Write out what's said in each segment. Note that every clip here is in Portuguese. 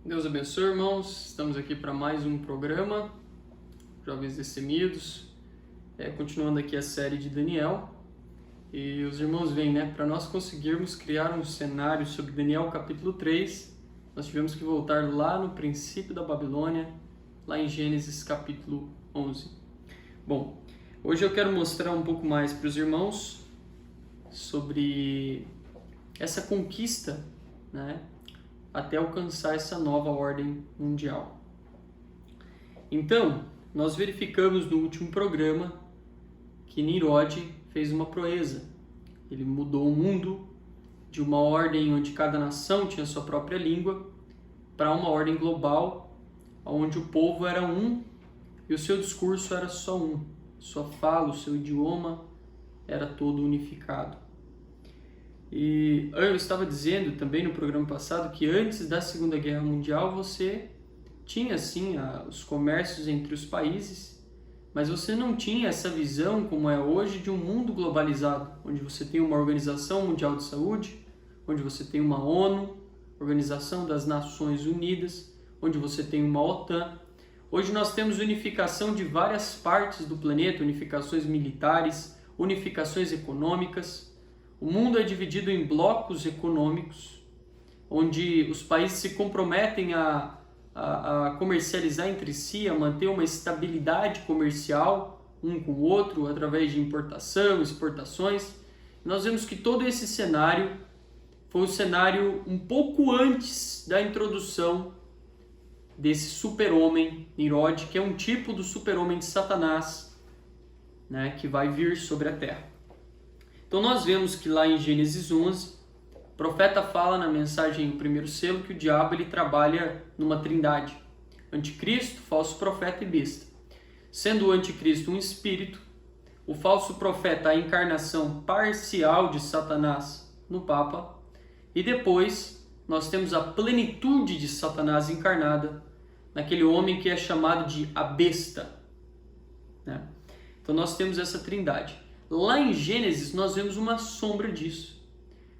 Deus abençoe, irmãos. Estamos aqui para mais um programa, Jovens Destemidos, continuando aqui a série de Daniel. E os irmãos veem, para nós conseguirmos criar um cenário sobre Daniel capítulo 3, nós tivemos que voltar lá no princípio da Babilônia, lá em Gênesis capítulo 11. Bom, hoje eu quero mostrar um pouco mais para os irmãos sobre essa conquista, até alcançar essa nova ordem mundial. Então, nós verificamos no último programa que Nimrod fez uma proeza. Ele mudou o mundo de uma ordem onde cada nação tinha sua própria língua para uma ordem global, onde o povo era um e o seu discurso era só um. Sua fala, o seu idioma era todo unificado. E eu estava dizendo também no programa passado que antes da Segunda Guerra Mundial você tinha sim os comércios entre os países, mas você não tinha essa visão como é hoje de um mundo globalizado, onde você tem uma Organização Mundial de Saúde, onde você tem uma ONU, Organização das Nações Unidas, onde você tem uma OTAN. Hoje nós temos unificação de várias partes do planeta, unificações militares, unificações econômicas. O mundo é dividido em blocos econômicos, onde os países se comprometem a comercializar entre si, a manter uma estabilidade comercial um com o outro, através de importação, exportações. Nós vemos que todo esse cenário foi um cenário um pouco antes da introdução desse super-homem Nimrod, que é um tipo do super-homem de Satanás, que vai vir sobre a Terra. Então nós vemos que lá em Gênesis 11, o profeta fala na mensagem do primeiro selo que o diabo ele trabalha numa trindade: anticristo, falso profeta e besta. Sendo o anticristo um espírito, o falso profeta a encarnação parcial de Satanás no Papa, e depois nós temos a plenitude de Satanás encarnada naquele homem que é chamado de a besta. Então nós temos essa trindade. Lá em Gênesis nós vemos uma sombra disso,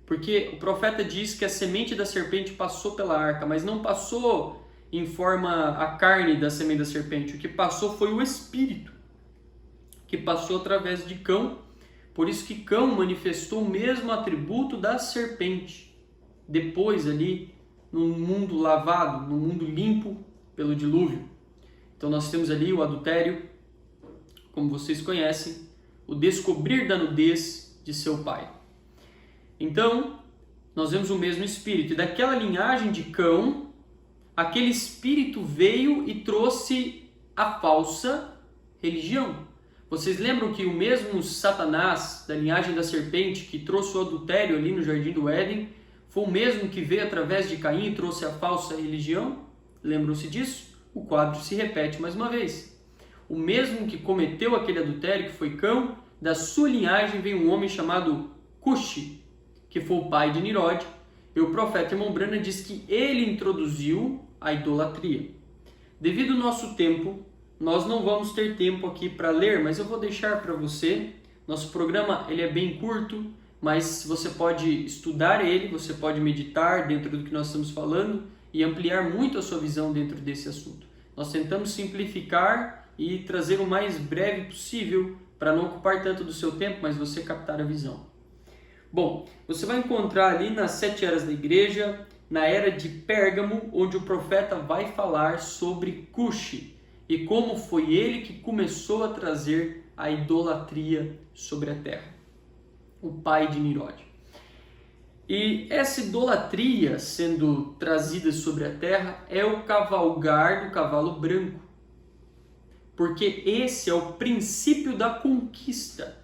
porque o profeta diz que a semente da serpente passou pela arca, mas não passou em forma a carne da semente da serpente. O que passou foi o espírito, que passou através de Cão. Por isso que Cão manifestou o mesmo atributo da serpente, depois ali no mundo lavado, no mundo limpo pelo dilúvio. Então nós temos ali o adultério, como vocês conhecem, o descobrir da nudez de seu pai. Então, nós vemos o mesmo espírito. E daquela linhagem de Cão, aquele espírito veio e trouxe a falsa religião. Vocês lembram que o mesmo Satanás, da linhagem da serpente, que trouxe o adultério ali no Jardim do Éden, foi o mesmo que veio através de Caim e trouxe a falsa religião? Lembram-se disso? O quadro se repete mais uma vez. O mesmo que cometeu aquele adultério, que foi Cão, da sua linhagem veio um homem chamado Cuxi, que foi o pai de Nimrod, e o profeta Irmão Branham diz que ele introduziu a idolatria. Devido ao nosso tempo, nós não vamos ter tempo aqui para ler, mas eu vou deixar para você. Nosso programa ele é bem curto, mas você pode estudar ele, você pode meditar dentro do que nós estamos falando e ampliar muito a sua visão dentro desse assunto. Nós tentamos simplificar e trazer o mais breve possível para não ocupar tanto do seu tempo, mas você captar a visão. Bom, você vai encontrar ali nas 7 eras da igreja, na era de Pérgamo, onde o profeta vai falar sobre Cuxi e como foi ele que começou a trazer a idolatria sobre a terra, o pai de Nimrod. E essa idolatria sendo trazida sobre a terra é o cavalgar do cavalo branco, porque esse é o princípio da conquista.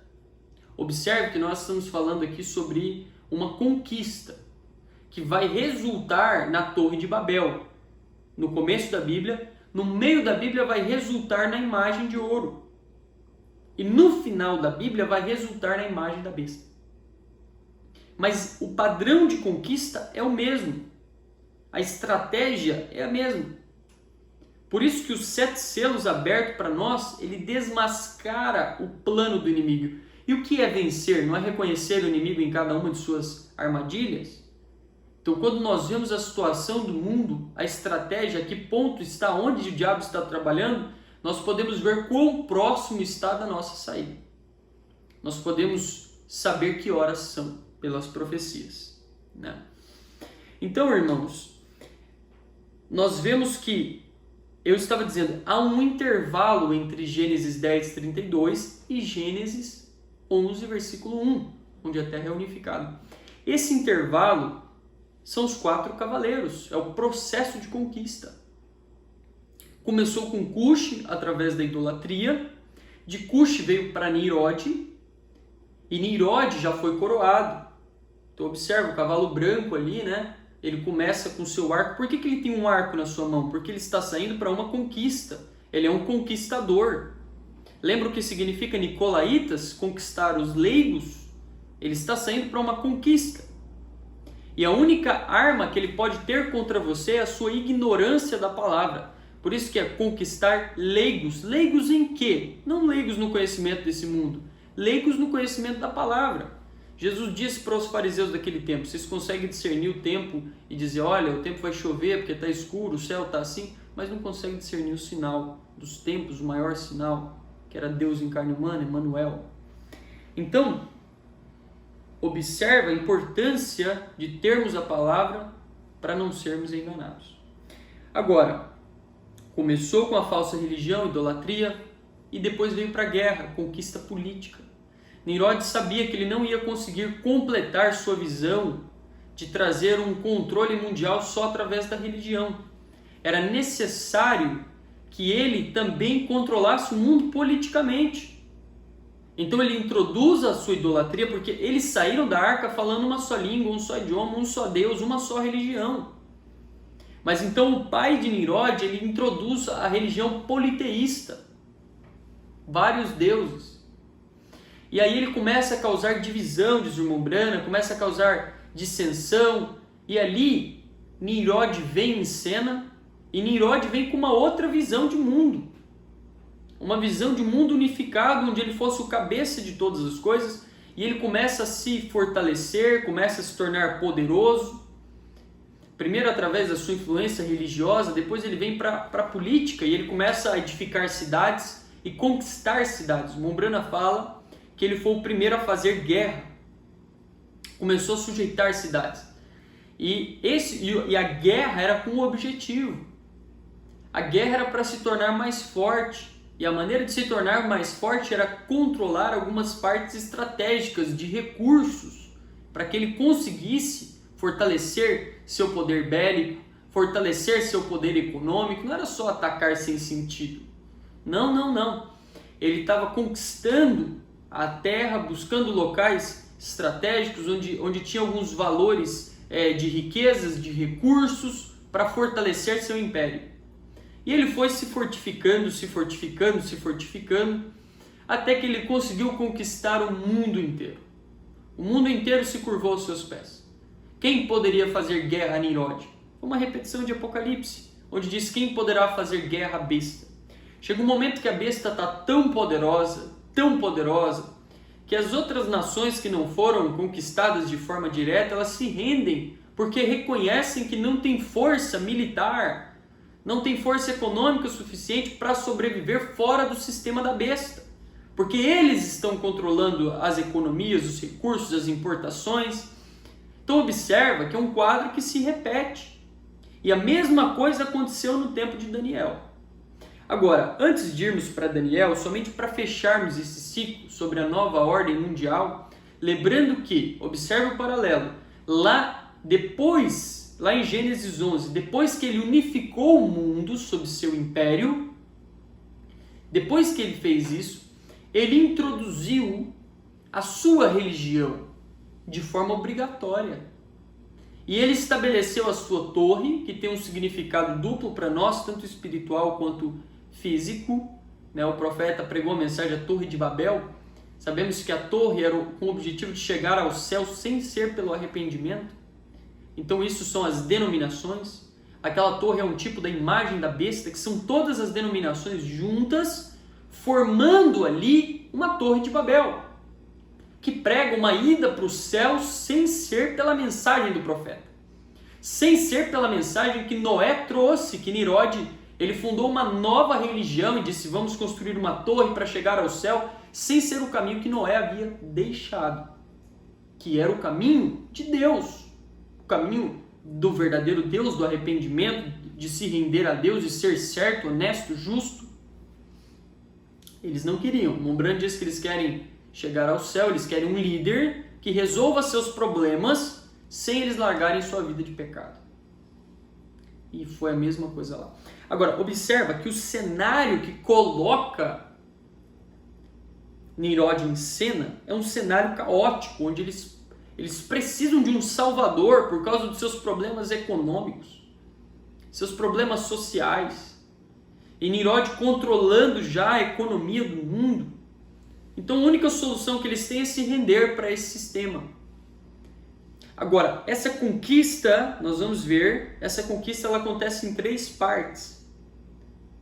Observe que nós estamos falando aqui sobre uma conquista que vai resultar na Torre de Babel. No começo da Bíblia, no meio da Bíblia vai resultar na imagem de ouro. E no final da Bíblia vai resultar na imagem da besta. Mas o padrão de conquista é o mesmo. A estratégia é a mesma. Por isso que os 7 selos abertos para nós, ele desmascara o plano do inimigo. E o que é vencer? Não é reconhecer o inimigo em cada uma de suas armadilhas? Então, quando nós vemos a situação do mundo, a estratégia, a que ponto está, onde o diabo está trabalhando, nós podemos ver quão próximo está da nossa saída. Nós podemos saber que horas são pelas profecias, né? Então, irmãos, nós vemos que, eu estava dizendo, há um intervalo entre Gênesis 10, 32 e Gênesis 11, versículo 1, onde a terra é unificada. Esse intervalo são os 4 cavaleiros, é o processo de conquista. Começou com Cush, através da idolatria, de Cush veio para Nimrod, e Nimrod já foi coroado. Então observa o cavalo branco ali, né? Ele começa com seu arco. Por que ele tem um arco na sua mão? Porque ele está saindo para uma conquista. Ele é um conquistador. Lembra o que significa Nicolaitas? Conquistar os leigos? Ele está saindo para uma conquista. E a única arma que ele pode ter contra você é a sua ignorância da palavra. Por isso que é conquistar leigos. Leigos em quê? Não leigos no conhecimento desse mundo. Leigos no conhecimento da palavra. Jesus disse para os fariseus daquele tempo: vocês conseguem discernir o tempo e dizer, olha, o tempo vai chover porque está escuro, o céu está assim, mas não conseguem discernir o sinal dos tempos, o maior sinal, que era Deus em carne humana, Emmanuel. Então, observa a importância de termos a palavra para não sermos enganados. Agora, começou com a falsa religião, idolatria, e depois veio para a guerra, conquista política. Nimrod sabia que ele não ia conseguir completar sua visão de trazer um controle mundial só através da religião. Era necessário que ele também controlasse o mundo politicamente. Então ele introduz a sua idolatria, porque eles saíram da arca falando uma só língua, um só idioma, um só Deus, uma só religião. Mas então o pai de Nimrod, ele introduz a religião politeísta. Vários deuses. E aí ele começa a causar divisão, diz o irmão Brana, começa a causar dissensão. E ali Nimrod vem em cena, e Nimrod vem com uma outra visão de mundo. Uma visão de mundo unificado, onde ele fosse o cabeça de todas as coisas, e ele começa a se fortalecer, começa a se tornar poderoso. Primeiro através da sua influência religiosa, depois ele vem para a política, e ele começa a edificar cidades e conquistar cidades. O Mombrana fala que ele foi o primeiro a fazer guerra, começou a sujeitar cidades. E a guerra era com um objetivo. A guerra era para se tornar mais forte. E a maneira de se tornar mais forte era controlar algumas partes estratégicas de recursos, para que ele conseguisse fortalecer seu poder bélico, fortalecer seu poder econômico. Não era só atacar sem sentido. Não. Ele estava conquistando a terra, buscando locais estratégicos onde tinha alguns valores de riquezas, de recursos, para fortalecer seu império. E ele foi se fortificando, até que ele conseguiu conquistar o mundo inteiro. O mundo inteiro se curvou aos seus pés. Quem poderia fazer guerra a Nimrod? Foi uma repetição de Apocalipse, onde diz: quem poderá fazer guerra à besta? Chega um momento que a besta está tão poderosa, que as outras nações que não foram conquistadas de forma direta, elas se rendem, porque reconhecem que não tem força militar, não tem força econômica suficiente para sobreviver fora do sistema da besta. Porque eles estão controlando as economias, os recursos, as importações. Então observa que é um quadro que se repete. E a mesma coisa aconteceu no tempo de Daniel. Agora, antes de irmos para Daniel, somente para fecharmos esse ciclo sobre a nova ordem mundial, lembrando que, observe o paralelo, lá em Gênesis 11, depois que ele unificou o mundo sob seu império, depois que ele fez isso, ele introduziu a sua religião de forma obrigatória. E ele estabeleceu a sua torre, que tem um significado duplo para nós, tanto espiritual quanto físico. O profeta pregou a mensagem da Torre de Babel. Sabemos que a torre era com o objetivo de chegar ao céu sem ser pelo arrependimento. Então isso são as denominações. Aquela torre é um tipo da imagem da besta, que são todas as denominações juntas, formando ali uma Torre de Babel, que prega uma ida para o céu sem ser pela mensagem do profeta. sem ser pela mensagem que Noé trouxe, que Nirode, ele fundou uma nova religião e disse, vamos construir uma torre para chegar ao céu, sem ser o caminho que Noé havia deixado, que era o caminho de Deus, o caminho do verdadeiro Deus, do arrependimento, de se render a Deus, de ser certo, honesto, justo. Eles não queriam. Mombrand diz que eles querem chegar ao céu, eles querem um líder que resolva seus problemas sem eles largarem sua vida de pecado. E foi a mesma coisa lá. Agora, observa que o cenário que coloca Nirode em cena é um cenário caótico, onde eles precisam de um salvador por causa dos seus problemas econômicos, seus problemas sociais. E Nirode controlando já a economia do mundo. Então a única solução que eles têm é se render para esse sistema. Agora, essa conquista, nós vamos ver, essa conquista ela acontece em 3 partes.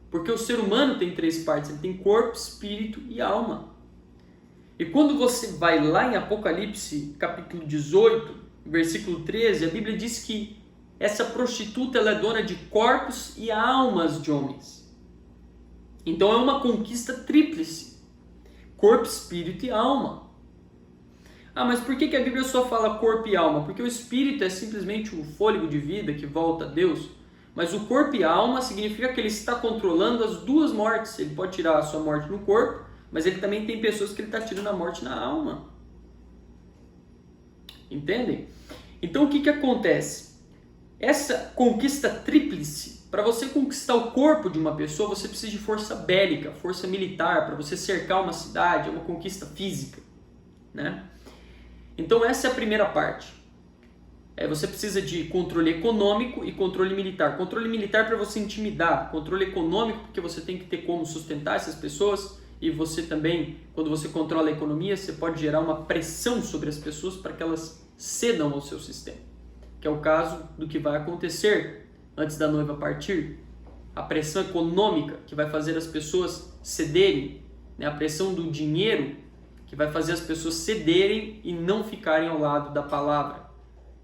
Porque o ser humano tem 3 partes, ele tem corpo, espírito e alma. E quando você vai lá em Apocalipse, capítulo 18, versículo 13, a Bíblia diz que essa prostituta ela é dona de corpos e almas de homens. Então é uma conquista tríplice. Corpo, espírito e alma. Ah, mas por que a Bíblia só fala corpo e alma? Porque o espírito é simplesmente um fôlego de vida que volta a Deus. Mas o corpo e alma significa que ele está controlando as 2 mortes. Ele pode tirar a sua morte no corpo, mas ele também tem pessoas que ele está tirando a morte na alma. Entendem? Então o que acontece? Essa conquista tríplice, para você conquistar o corpo de uma pessoa, você precisa de força bélica, força militar, para você cercar uma cidade, é uma conquista física, né? Então essa é a primeira parte. Você precisa de controle econômico e controle militar. Controle militar para você intimidar, controle econômico porque você tem que ter como sustentar essas pessoas e você também, quando você controla a economia, você pode gerar uma pressão sobre as pessoas para que elas cedam ao seu sistema. Que é o caso do que vai acontecer antes da noiva partir. A pressão econômica que vai fazer as pessoas cederem, né? A pressão do dinheiro que vai fazer as pessoas cederem e não ficarem ao lado da palavra,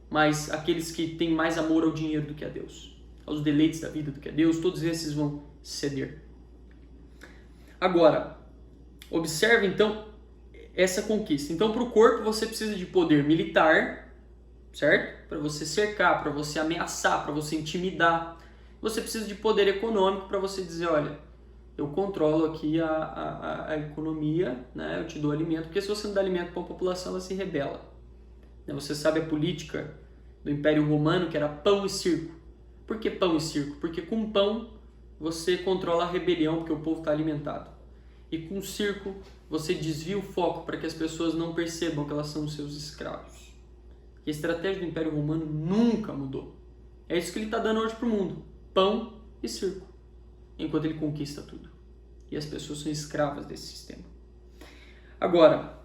mas aqueles que têm mais amor ao dinheiro do que a Deus, aos deleites da vida do que a Deus, todos esses vão ceder. Agora, observe então essa conquista. Então, para o corpo você precisa de poder militar, certo? Para você cercar, para você ameaçar, para você intimidar. Você precisa de poder econômico para você dizer, olha, eu controlo aqui a economia, né? Eu te dou alimento, porque se você não dá alimento para a população, ela se rebela. Você sabe a política do Império Romano, que era pão e circo. Por que pão e circo? Porque com pão você controla a rebelião, porque o povo está alimentado. E com o circo você desvia o foco para que as pessoas não percebam que elas são os seus escravos. E a estratégia do Império Romano nunca mudou. É isso que ele está dando hoje para o mundo. Pão e circo. Enquanto ele conquista tudo. E as pessoas são escravas desse sistema. Agora,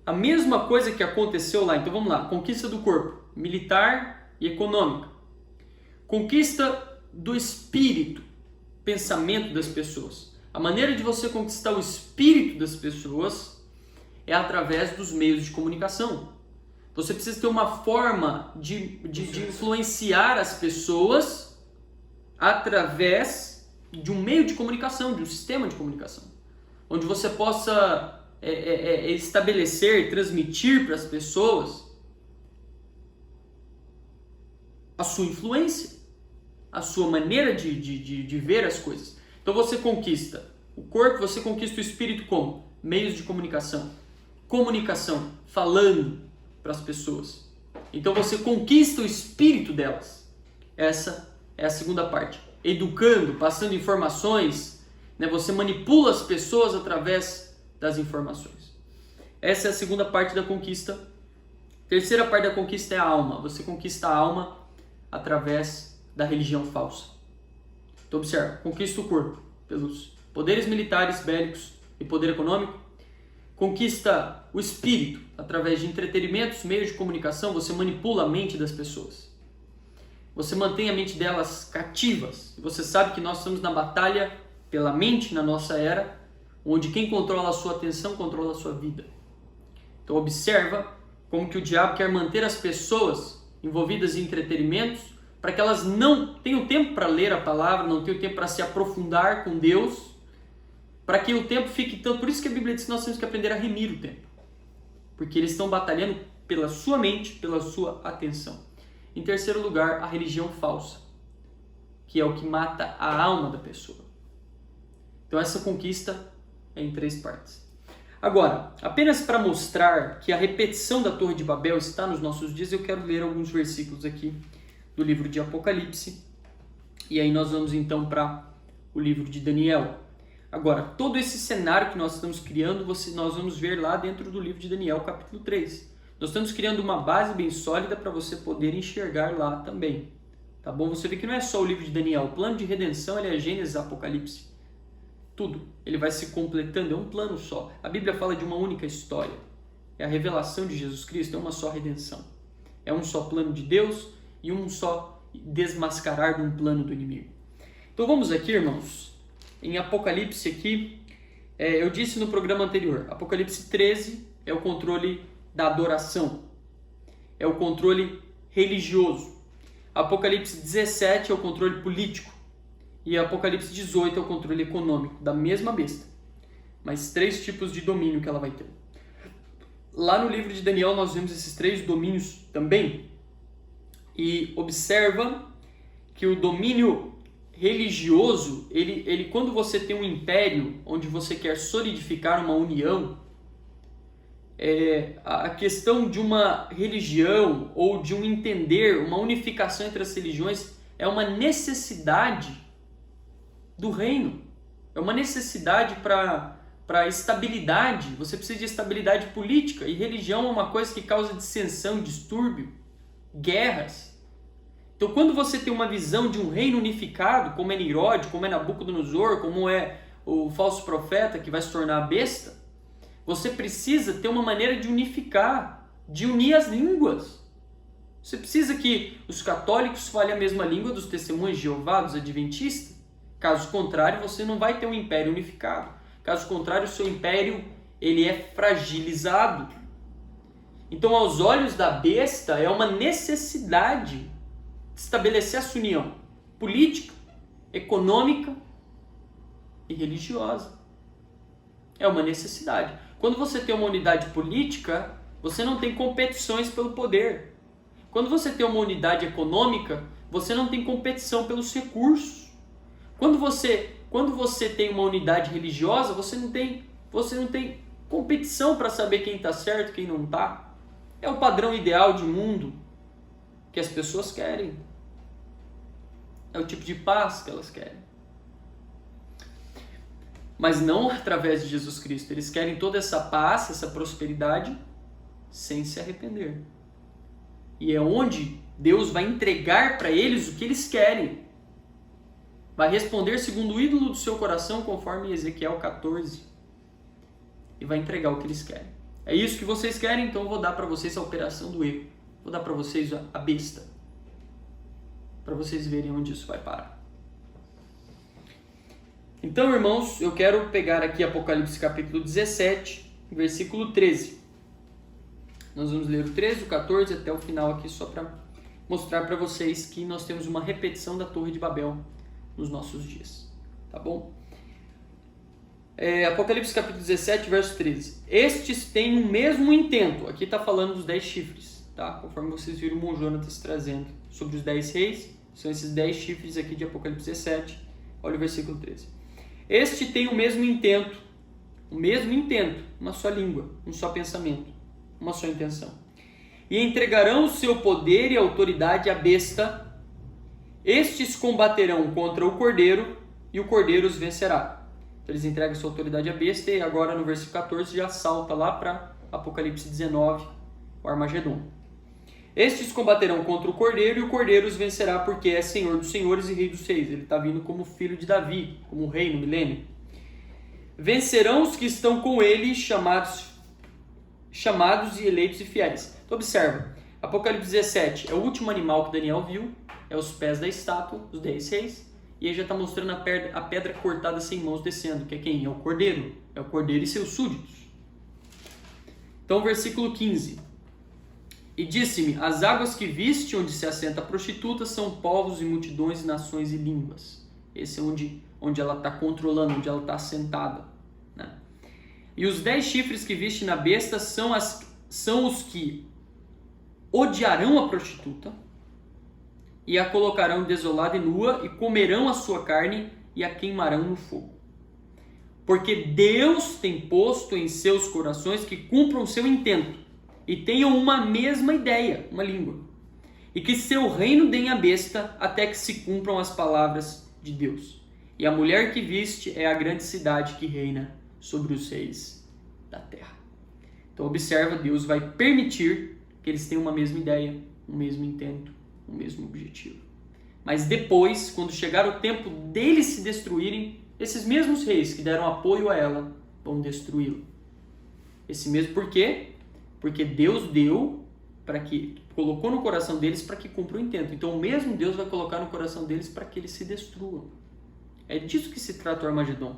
a mesma coisa que aconteceu lá, então vamos lá, conquista do corpo, militar e econômica. Conquista do espírito, pensamento das pessoas. A maneira de você conquistar o espírito das pessoas é através dos meios de comunicação. Você precisa ter uma forma de influenciar as pessoas através de um meio de comunicação, de um sistema de comunicação, onde você possa estabelecer, transmitir para as pessoas a sua influência, a sua maneira de ver as coisas. Então você conquista o corpo, você conquista o espírito como? Meios de comunicação. Comunicação, falando para as pessoas. Então você conquista o espírito delas. Essa é a segunda parte. Educando, passando informações, né? Você manipula as pessoas através das informações. Essa é a segunda parte da conquista. Terceira parte da conquista é a alma. Você conquista a alma através da religião falsa. Então observa, conquista o corpo pelos poderes militares, bélicos e poder econômico. Conquista o espírito através de entretenimentos, meios de comunicação. Você manipula a mente das pessoas. Você mantém a mente delas cativas. Você sabe que nós estamos na batalha pela mente na nossa era, onde quem controla a sua atenção controla a sua vida. Então observa como que o diabo quer manter as pessoas envolvidas em entretenimentos para que elas não tenham tempo para ler a palavra, não tenham tempo para se aprofundar com Deus, para que o tempo fique tanto. Por isso que a Bíblia diz que nós temos que aprender a remir o tempo, porque eles estão batalhando pela sua mente, pela sua atenção. Em terceiro lugar, a religião falsa, que é o que mata a alma da pessoa. Então essa conquista é em 3 partes. Agora, apenas para mostrar que a repetição da Torre de Babel está nos nossos dias, eu quero ler alguns versículos aqui do livro de Apocalipse. E aí nós vamos então para o livro de Daniel. Agora, todo esse cenário que nós estamos criando, nós vamos ver lá dentro do livro de Daniel, capítulo 3. Nós estamos criando uma base bem sólida para você poder enxergar lá também. Tá bom? Você vê que não é só o livro de Daniel. O plano de redenção ele é Gênesis e Apocalipse. Tudo. Ele vai se completando, é um plano só. A Bíblia fala de uma única história. É a revelação de Jesus Cristo, é uma só redenção. É um só plano de Deus e um só desmascarar de um plano do inimigo. Então vamos aqui, irmãos, em Apocalipse aqui, eu disse no programa anterior, Apocalipse 13 é o controle da adoração, é o controle religioso. Apocalipse 17 é o controle político. E Apocalipse 18 é o controle econômico, da mesma besta. Mas 3 tipos de domínio que ela vai ter. Lá no livro de Daniel nós vemos esses 3 domínios também. E observa que o domínio religioso, ele quando você tem um império onde você quer solidificar uma união, a questão de uma religião ou de um entender, uma unificação entre as religiões é uma necessidade do reino. É uma necessidade para estabilidade. Você precisa de estabilidade política. E religião é uma coisa que causa dissensão, distúrbio, guerras. Então, quando você tem uma visão de um reino unificado, como é Nirod, como é Nabucodonosor, como é o falso profeta que vai se tornar a besta, você precisa ter uma maneira de unificar, de unir as línguas. Você precisa que os católicos falem a mesma língua dos testemunhos de Jeová, dos adventistas. Caso contrário, você não vai ter um império unificado. Caso contrário, o seu império ele é fragilizado. Então, aos olhos da besta, é uma necessidade de estabelecer essa união política, econômica e religiosa. É uma necessidade. Quando você tem uma unidade política, você não tem competições pelo poder. Quando você tem uma unidade econômica, você não tem competição pelos recursos. Quando você tem uma unidade religiosa, você não tem competição para saber quem está certo e quem não está. É o padrão ideal de mundo que as pessoas querem. É o tipo de paz que elas querem. Mas não através de Jesus Cristo. Eles querem toda essa paz, essa prosperidade, sem se arrepender. E é onde Deus vai entregar para eles o que eles querem. Vai responder segundo o ídolo do seu coração, conforme Ezequiel 14. E vai entregar o que eles querem. É isso que vocês querem, então eu vou dar para vocês a operação do erro. Vou dar para vocês a besta. Para vocês verem onde isso vai parar. Então, irmãos, eu quero pegar aqui Apocalipse capítulo 17, versículo 13. Nós vamos ler o 13, o 14 até o final aqui, só para mostrar para vocês que nós temos uma repetição da Torre de Babel nos nossos dias, tá bom? Apocalipse capítulo 17, verso 13. Estes têm o mesmo intento. Aqui está falando dos 10 chifres, tá? Conforme vocês viram o irmão Jonatas trazendo sobre os 10 reis, são esses 10 chifres aqui de Apocalipse 17. Olha o versículo 13. Este tem o mesmo intento, uma só língua, um só pensamento, uma só intenção. E entregarão o seu poder e autoridade à besta. Estes combaterão contra o Cordeiro e o Cordeiro os vencerá. Então eles entregam sua autoridade à besta e agora no versículo 14 já salta lá para Apocalipse 19, o Armagedon. Estes combaterão contra o Cordeiro e o Cordeiro os vencerá porque é Senhor dos senhores e Rei dos reis. Ele está vindo como filho de Davi, como rei no milênio. Vencerão os que estão com ele, chamados e eleitos e fiéis. Então observa, Apocalipse 17 é o último animal que Daniel viu, é os pés da estátua, os 10 reis, e aí já está mostrando a pedra cortada sem mãos descendo, que é quem? É o Cordeiro e seus súditos. Então versículo 15. E disse-me, as águas que viste onde se assenta a prostituta são povos e multidões, nações e línguas. Esse é onde ela está controlando, onde ela está assentada, né? E os 10 chifres que viste na besta são os que odiarão a prostituta e a colocarão desolada e nua e comerão a sua carne e a queimarão no fogo. Porque Deus tem posto em seus corações que cumpram o seu intento e tenham uma mesma ideia, uma língua, e que seu reino deem a besta até que se cumpram as palavras de Deus. E a mulher que viste é a grande cidade que reina sobre os reis da terra. Então observa, Deus vai permitir que eles tenham uma mesma ideia, um mesmo intento, um mesmo objetivo. Mas depois, quando chegar o tempo deles se destruírem, esses mesmos reis que deram apoio a ela vão destruí-la. Esse mesmo por quê? Porque Deus deu para que colocou no coração deles para que cumpra o intento. Então o mesmo Deus vai colocar no coração deles para que eles se destruam. É disso que se trata o Armagedon.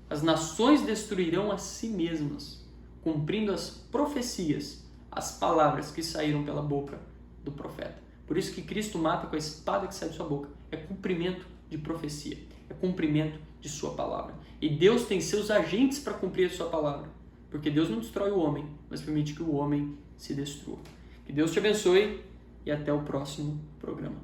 As nações destruirão a si mesmas, cumprindo as profecias, as palavras que saíram pela boca do profeta. Por isso que Cristo mata com a espada que sai de sua boca. É cumprimento de profecia, é cumprimento de sua palavra. E Deus tem seus agentes para cumprir a sua palavra. Porque Deus não destrói o homem, mas permite que o homem se destrua. Que Deus te abençoe e até o próximo programa.